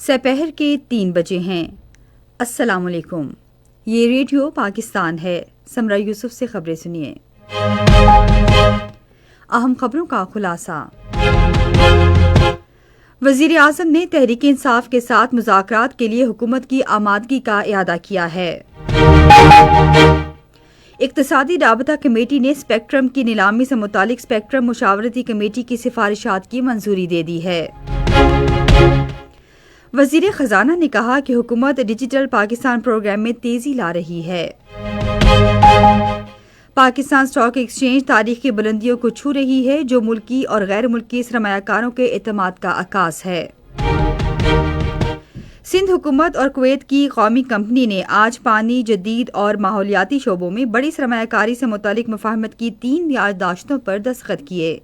سپہر کے 3 بجے ہیں۔ السلام علیکم، یہ ریڈیو پاکستان ہے۔ سمرہ یوسف سے خبریں سنیے۔ اہم خبروں کا خلاصہ۔ وزیر اعظم نے تحریک انصاف کے ساتھ مذاکرات کے لیے حکومت کی آمادگی کا اعادہ کیا ہے۔ اقتصادی رابطہ کمیٹی نے اسپیکٹرم کی نیلامی سے متعلق اسپیکٹرم مشاورتی کمیٹی کی سفارشات کی منظوری دے دی ہے۔ وزیر خزانہ نے کہا کہ حکومت ڈیجیٹل پاکستان پروگرام میں تیزی لا رہی ہے۔ پاکستان اسٹاک ایکسچینج تاریخ کی بلندیوں کو چھو رہی ہے، جو ملکی اور غیر ملکی سرمایہ کاروں کے اعتماد کا عکاس ہے۔ سندھ حکومت اور کویت کی قومی کمپنی نے آج پانی، جدید اور ماحولیاتی شعبوں میں بڑی سرمایہ کاری سے متعلق مفاہمت کی 3 یادداشتوں پر دستخط کیے۔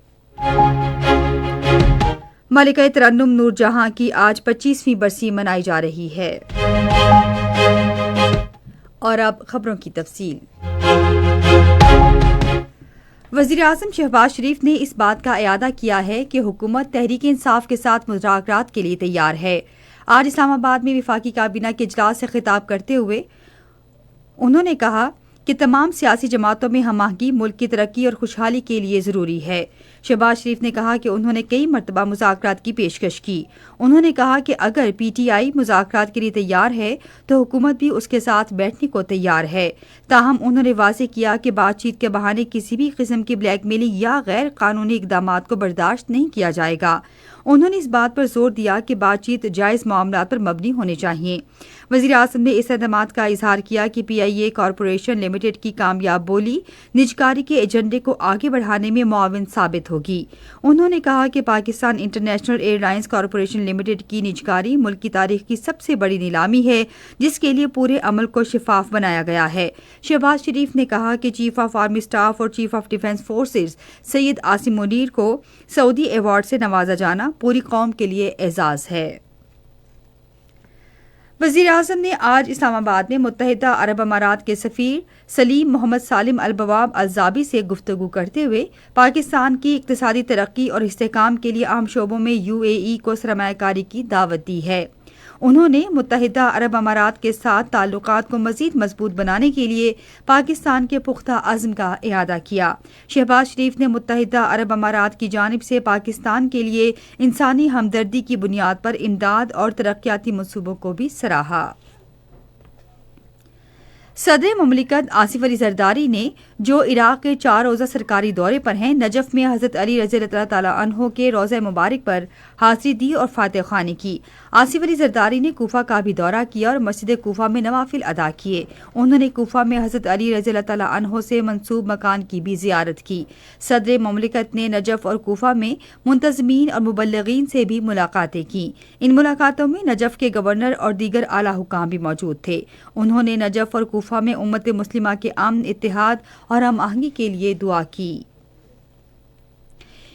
ملکہ ترنم نور جہاں کی آج 25ویں برسی منائی جا رہی ہے۔ اور اب خبروں کی تفصیل۔ وزیر اعظم شہباز شریف نے اس بات کا اعادہ کیا ہے کہ حکومت تحریک انصاف کے ساتھ مذاکرات کے لیے تیار ہے۔ آج اسلام آباد میں وفاقی کابینہ کے اجلاس سے خطاب کرتے ہوئے انہوں نے کہا کہ تمام سیاسی جماعتوں میں ہم آہنگی ملک کی ترقی اور خوشحالی کے لیے ضروری ہے۔ شہباز شریف نے کہا کہ انہوں نے کئی مرتبہ مذاکرات کی پیشکش کی۔ انہوں نے کہا کہ اگر پی ٹی آئی مذاکرات کے لیے تیار ہے تو حکومت بھی اس کے ساتھ بیٹھنے کو تیار ہے۔ تاہم انہوں نے واضح کیا کہ بات چیت کے بہانے کسی بھی قسم کی بلیک میلنگ یا غیر قانونی اقدامات کو برداشت نہیں کیا جائے گا۔ انہوں نے اس بات پر زور دیا کہ بات چیت جائز معاملات پر مبنی ہونے چاہیے۔ وزیر اعظم نے اس اعتماد کا اظہار کیا کہ پی آئی اے کارپوریشن لمیٹڈ کی کامیاب بولی نجکاری کے ایجنڈے کو آگے بڑھانے میں معاون ثابت ہوگی۔ انہوں نے کہا کہ Pakistan international air lines corporation limited کی نجکاری ملک کی تاریخ کی سب سے بڑی نیلامی ہے، جس کے لیے پورے عمل کو شفاف بنایا گیا ہے۔ شہباز شریف نے کہا کہ چیف آف آرمی اسٹاف اور chief of defence forces Syed Asim Munir کو سعودی ایوارڈ سے نوازا جانا پوری قوم کے لیے اعزاز ہے۔ وزیر اعظم نے آج اسلام آباد میں متحدہ عرب امارات کے سفیر سلیم محمد سالم البواب الزابی سے گفتگو کرتے ہوئے پاکستان کی اقتصادی ترقی اور استحکام کے لیے اہم شعبوں میں یو اے ای کو سرمایہ کاری کی دعوت دی ہے۔ انہوں نے متحدہ عرب امارات کے ساتھ تعلقات کو مزید مضبوط بنانے کے لیے پاکستان کے پختہ عزم کا اعادہ کیا۔ شہباز شریف نے متحدہ عرب امارات کی جانب سے پاکستان کے لیے انسانی ہمدردی کی بنیاد پر امداد اور ترقیاتی منصوبوں کو بھی سراہا۔ صدر مملکت آصف علی زرداری نے، جو عراق کے 4 روزہ سرکاری دورے پر ہیں، نجف میں حضرت علی رضی اللہ تعالیٰ عنہ کے روضہ مبارک پر حاضری دی اور فاتح خوانی کی۔ آصف علی زرداری نے کوفہ کا بھی دورہ کیا اور مسجد کوفہ میں نوافل ادا کیے۔ انہوں نے کوفہ میں حضرت علی رضی اللہ تعالیٰ عنہ سے منسوب مکان کی بھی زیارت کی۔ صدر مملکت نے نجف اور کوفہ میں منتظمین اور مبلغین سے بھی ملاقاتیں کی۔ ان ملاقاتوں میں نجف کے گورنر اور دیگر اعلیٰ حکام بھی موجود تھے۔ انہوں نے نجف اور کوفہ میں امت مسلمہ کے امن، اتحاد اور ہم آہنگی کے لیے دعا کی۔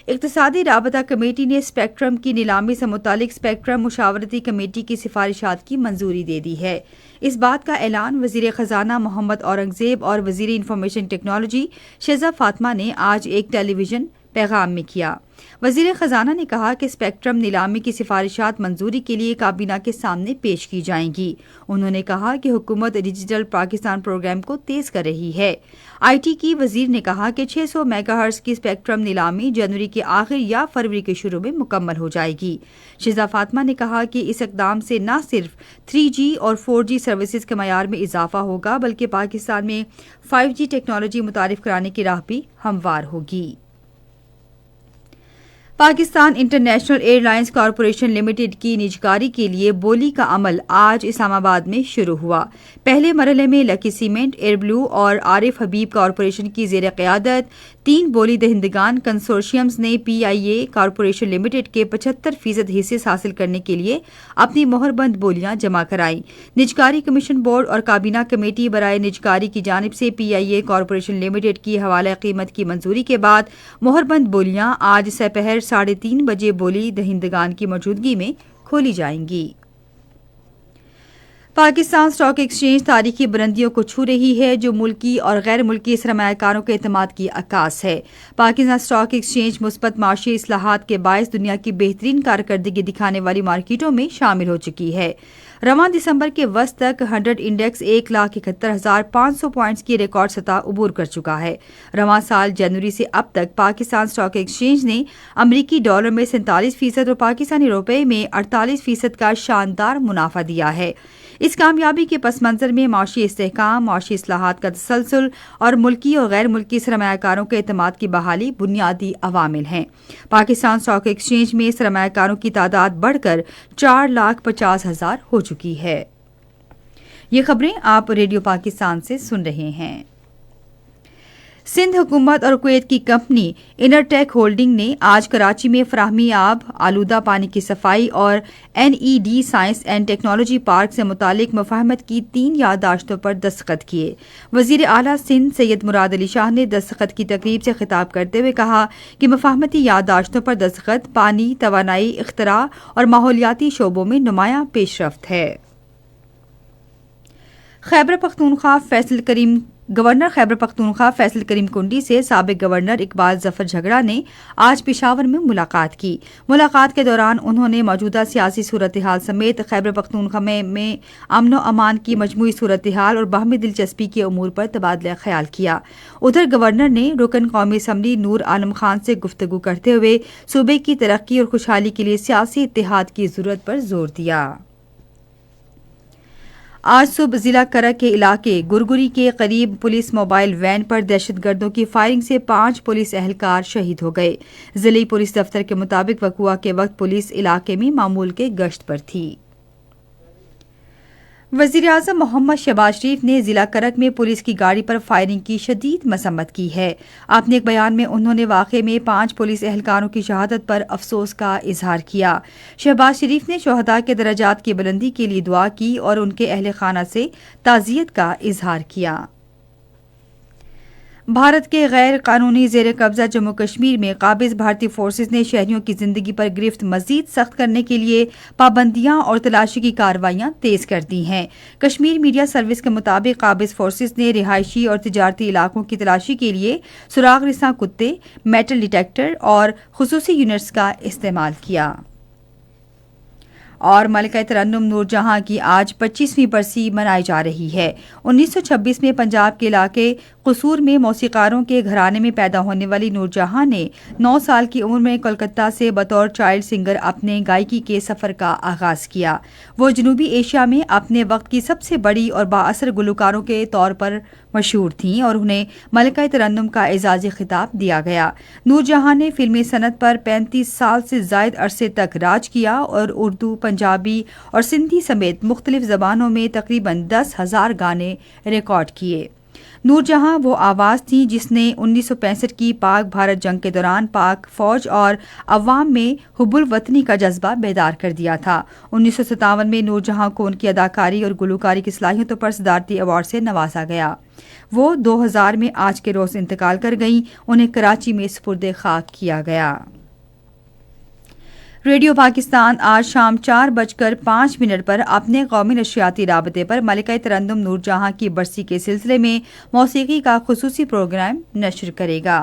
اقتصادی رابطہ کمیٹی نے اسپیکٹرم کی نیلامی سے متعلق اسپیکٹرم مشاورتی کمیٹی کی سفارشات کی منظوری دے دی ہے۔ اس بات کا اعلان وزیر خزانہ محمد اورنگزیب اور وزیر انفارمیشن ٹیکنالوجی شہزاد فاطمہ نے آج ایک ٹیلی ویژن پیغام میں کیا۔ وزیر خزانہ نے کہا کہ اسپیکٹرم نیلامی کی سفارشات منظوری کے لیے کابینہ کے سامنے پیش کی جائیں گی۔ انہوں نے کہا کہ حکومت ڈیجیٹل پاکستان پروگرام کو تیز کر رہی ہے۔ آئی ٹی کی وزیر نے کہا کہ 600 میگا ہرٹز کی اسپیکٹرم نیلامی جنوری کے آخر یا فروری کے شروع میں مکمل ہو جائے گی۔ شہزاد فاطمہ نے کہا کہ اس اقدام سے نہ صرف 3G اور 4G سروسز کے معیار میں اضافہ ہوگا، بلکہ پاکستان میں 5G ٹیکنالوجی متعارف کرانے کی راہ بھی ہموار ہوگی۔ Pakistan international air lines corporation limited کی نجکاری کے لیے بولی کا عمل آج اسلام آباد میں شروع ہوا۔ پہلے مرحلے میں لکی سیمنٹ، ایئر بلو اور عارف حبیب کارپوریشن کی زیر قیادت 3 بولی دہندگان کنسورشیمز نے پی آئی اے کارپوریشن لمیٹڈ کے 75% حصص حاصل کرنے کے لیے اپنی مہر بند بولیاں جمع کرائیں۔ نجکاری کمیشن بورڈ اور کابینہ کمیٹی برائے نجکاری کی جانب سے پی آئی اے کارپوریشن لمیٹڈ کی حوالہ قیمت کی منظوری کے بعد مہر بند بولیاں آج سپہر 3:30 بجے بولی دہندگان کی موجودگی میں کھولی جائیں گی۔ پاکستان اسٹاک ایکسچینج تاریخی بلندیوں کو چھو رہی ہے جو ملکی اور غیر ملکی سرمایہ کاروں کے اعتماد کی عکاس ہے۔ پاکستان اسٹاک ایکسچینج مثبت معاشی اصلاحات کے باعث دنیا کی بہترین کارکردگی دکھانے والی مارکیٹوں میں شامل ہو چکی ہے۔ رواں دسمبر کے وسط تک 100 انڈیکس 1,71,500 پوائنٹس کی ریکارڈ سطح عبور کر چکا ہے۔ رواں سال جنوری سے اب تک پاکستان اسٹاک ایکسچینج نے امریکی ڈالر میں 47% اور پاکستانی روپے میں 48% کا شاندار منافع دیا ہے۔ اس کامیابی کے پس منظر میں معاشی استحکام، معاشی اصلاحات کا تسلسل اور ملکی اور غیر ملکی سرمایہ کاروں کے اعتماد کی بحالی بنیادی عوامل ہیں۔ پاکستان اسٹاک ایکسچینج میں سرمایہ کاروں کی تعداد بڑھ کر 4,50,000 ہو چکی ہے۔ یہ خبریں آپ ریڈیو پاکستان سے سن رہے ہیں۔ سندھ حکومت اور کویت کی کمپنی انرٹیک ہولڈنگ نے آج کراچی میں فراہمی آب، آلودہ پانی کی صفائی اور NED science and technology park سے متعلق مفاہمت کی 3 یادداشتوں پر دستخط کیے۔ وزیر اعلیٰ سندھ سید مراد علی شاہ نے دستخط کی تقریب سے خطاب کرتے ہوئے کہا کہ مفاہمتی یادداشتوں پر دستخط پانی، توانائی، اختراع اور ماحولیاتی شعبوں میں نمایاں پیش رفت ہے۔ گورنر خیبر پختونخوا فیصل کریم کنڈی سے سابق گورنر اقبال ظفر جھگڑا نے آج پشاور میں ملاقات کی۔ ملاقات کے دوران انہوں نے موجودہ سیاسی صورتحال سمیت خیبر پختونخوا میں امن و امان کی مجموعی صورتحال اور باہمی دلچسپی کے امور پر تبادلہ خیال کیا۔ ادھر گورنر نے رکن قومی اسمبلی نور عالم خان سے گفتگو کرتے ہوئے صوبے کی ترقی اور خوشحالی کے لیے سیاسی اتحاد کی ضرورت پر زور دیا۔ آج صبح ضلع کرک کے علاقے گرگری کے قریب پولیس موبائل وین پر دہشت گردوں کی فائرنگ سے 5 پولیس اہلکار شہید ہو گئے۔ ضلعی پولیس دفتر کے مطابق وقوع کے وقت پولیس علاقے میں معمول کے گشت پر تھی۔ وزیراعظم محمد شہباز شریف نے ضلع کرک میں پولیس کی گاڑی پر فائرنگ کی شدید مذمت کی ہے۔ اپنے ایک بیان میں انہوں نے واقعے میں 5 پولیس اہلکاروں کی شہادت پر افسوس کا اظہار کیا۔ شہباز شریف نے شہداء کے درجات کی بلندی کے لیے دعا کی اور ان کے اہل خانہ سے تعزیت کا اظہار کیا۔ بھارت کے غیر قانونی زیر قبضہ جموں کشمیر میں قابض بھارتی فورسز نے شہریوں کی زندگی پر گرفت مزید سخت کرنے کے لیے پابندیاں اور تلاشی کی کارروائیاں تیز کر دی ہیں۔ کشمیر میڈیا سروس کے مطابق قابض فورسز نے رہائشی اور تجارتی علاقوں کی تلاشی کے لیے سراغ رساں کتے، میٹل ڈیٹیکٹر اور خصوصی یونٹس کا استعمال کیا۔ اور ملکہ ترنم نور جہاں کی آج 25ویں برسی منائی جا رہی ہے۔ 1926 میں پنجاب کے علاقے قصور میں موسیقاروں کے گھرانے میں پیدا ہونے والی نور جہاں نے 9 سال کی عمر میں کولکتہ سے بطور چائلڈ سنگر اپنے گائیکی کے سفر کا آغاز کیا۔ وہ جنوبی ایشیا میں اپنے وقت کی سب سے بڑی اور بااثر گلوکاروں کے طور پر مشہور تھیں اور انہیں ملکہ ترنم کا اعزازی خطاب دیا گیا۔ نور جہاں نے فلمی صنعت پر 35 سال سے زائد عرصے تک راج کیا اور اردو، پنجابی اور سندھی سمیت مختلف زبانوں میں تقریباً 10,000 گانے ریکارڈ کیے۔ نور جہاں وہ آواز تھی جس نے 1965 کی پاک بھارت جنگ کے دوران پاک فوج اور عوام میں حب الوطنی کا جذبہ بیدار کر دیا تھا۔ 1957 میں نور جہاں کو ان کی اداکاری اور گلوکاری کی صلاحیتوں پر صدارتی ایوارڈ سے نوازا گیا۔ وہ 2000 میں آج کے روز انتقال کر گئیں۔ انہیں کراچی میں سپرد خاک کیا گیا۔ ریڈیو پاکستان آج شام 4:05 پر اپنے قومی نشریاتی رابطے پر ملکہ ترنم نور جہاں کی برسی کے سلسلے میں موسیقی کا خصوصی پروگرام نشر کرے گا۔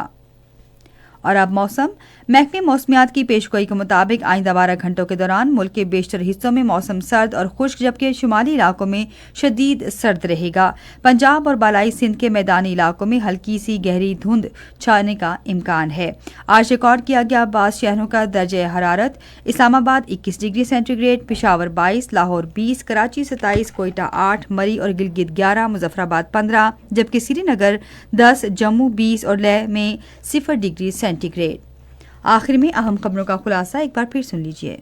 اور اب موسم۔ محکمہ موسمیات کی پیشگوئی کے مطابق آئندہ 12 گھنٹوں کے دوران ملک کے بیشتر حصوں میں موسم سرد اور خشک جبکہ شمالی علاقوں میں شدید سرد رہے گا۔ پنجاب اور بالائی سندھ کے میدانی علاقوں میں ہلکی سی گہری دھند چھانے کا امکان ہے۔ آج ریکارڈ کیا گیا بعض شہروں کا درجہ حرارت: Islamabad 21 degree centigrade, Peshawar 22، Lahore 20، Karachi 27، Quetta 8، Murree اور گلگت 11، مظفر آباد 15، جبکہ سری نگر 10، جموں 20 اور لیہ میں 0 ڈگری سینٹی گریڈ۔ آخر میں اہم خبروں کا خلاصہ ایک بار پھر سن لیجیے۔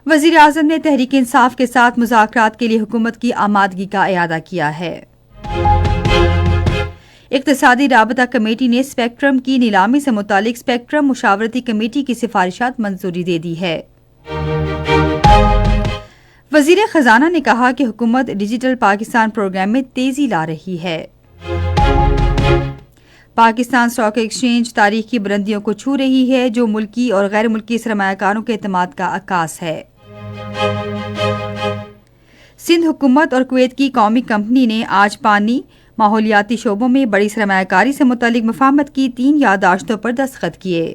وزیر اعظم نے تحریک انصاف کے ساتھ مذاکرات کے لیے حکومت کی آمادگی کا اعادہ کیا ہے۔ اقتصادی رابطہ کمیٹی نے اسپیکٹرم کی نیلامی سے متعلق اسپیکٹرم مشاورتی کمیٹی کی سفارشات منظوری دے دی ہے۔ وزیر خزانہ نے کہا کہ حکومت ڈیجیٹل پاکستان پروگرام میں تیزی لا رہی ہے۔ پاکستان اسٹاک ایکسچینج تاریخ کی بلندیوں کو چھو رہی ہے جو ملکی اور غیر ملکی سرمایہ کاروں کے اعتماد کا عکاس ہے۔ سندھ حکومت اور کویت کی قومی کمپنی نے آج پانی ماحولیاتی شعبوں میں بڑی سرمایہ کاری سے متعلق مفاہمت کی 3 یادداشتوں پر دستخط کیے۔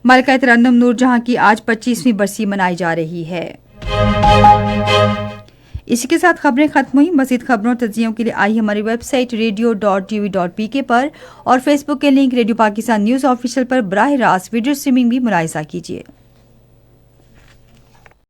ملکہ ترنم نور جہاں کی آج 25ویں برسی منائی جا رہی ہے۔ اسی کے ساتھ خبریں ختم ہوئی۔ مزید خبروں اور تجزیوں کے لیے آئی ہماری ویب سائٹ radio.tv.pk پر اور فیس بک کے link Radio Pakistan news official پر براہ راست ویڈیو اسٹریمنگ بھی ملاحظہ کیجیے۔